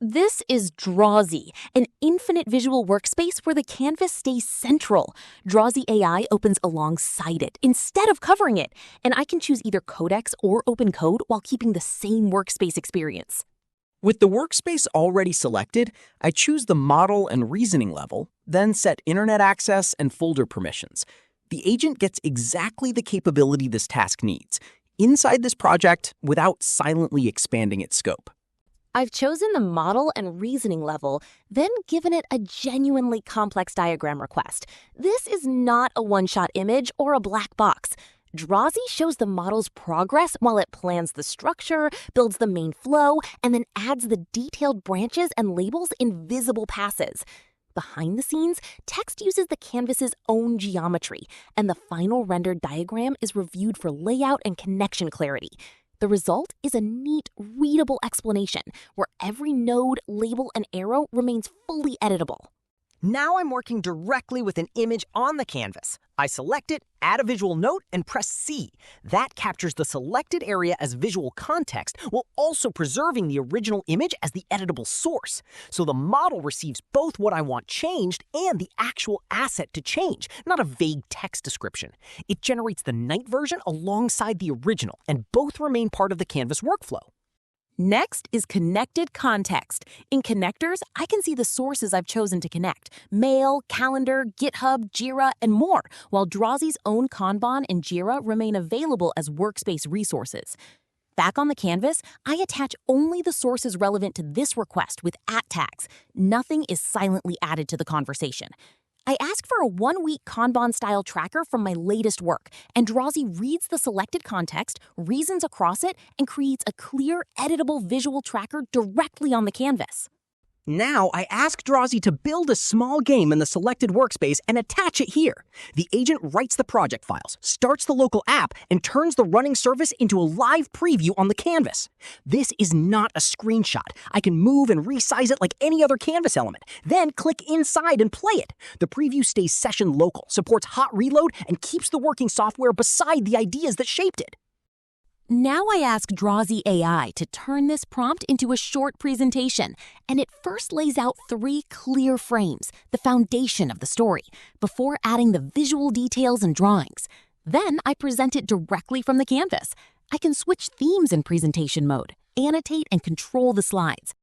This is Drawsy, an infinite visual workspace where the canvas stays central. Drawsy AI opens alongside it instead of covering it, and I can choose either Codex or OpenCode while keeping the same workspace experience. With the workspace already selected, I choose the model and reasoning level, then set internet access and folder permissions. The agent gets exactly the capability this task needs, inside this project without silently expanding its scope. I've chosen the model and reasoning level, then given it a genuinely complex diagram request. This is not a one-shot image or a black box. Drawsy shows the model's progress while it plans the structure, builds the main flow, and then adds the detailed branches and labels in visible passes. Behind the scenes, text uses the canvas's own geometry, and the final rendered diagram is reviewed for layout and connection clarity. The result is a neat, readable explanation where every node, label, and arrow remains fully editable. Now I'm working directly with an image on the canvas. I select it, add a visual note, and press C. That captures the selected area as visual context while also preserving the original image as the editable source. So the model receives both what I want changed and the actual asset to change, not a vague text description. It generates the night version alongside the original, and both remain part of the canvas workflow. Next is connected context. In connectors, I can see the sources I've chosen to connect: mail, calendar, GitHub, Jira, and more, while Drawsy's own Kanban and Jira remain available as workspace resources. Back on the canvas, I attach only the sources relevant to this request with @ tags. Nothing is silently added to the conversation. I ask for a 1-week Kanban-style tracker from my latest work, and Drawsy reads the selected context, reasons across it, and creates a clear, editable visual tracker directly on the canvas. Now I ask Drawsy to build a small game in the selected workspace and attach it here. The agent writes the project files, starts the local app, and turns the running service into a live preview on the canvas. This is not a screenshot. I can move and resize it like any other canvas element, then click inside and play it. The preview stays session local, supports hot reload, and keeps the working software beside the ideas that shaped it. Now I ask Drawsy AI to turn this prompt into a short presentation, and it first lays out 3 clear frames, the foundation of the story, before adding the visual details and drawings. Then I present it directly from the canvas. I can switch themes in presentation mode, annotate and control the slides,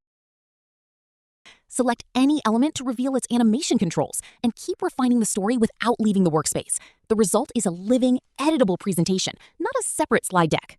select any element to reveal its animation controls, and keep refining the story without leaving the workspace. The result is a living, editable presentation, not a separate slide deck.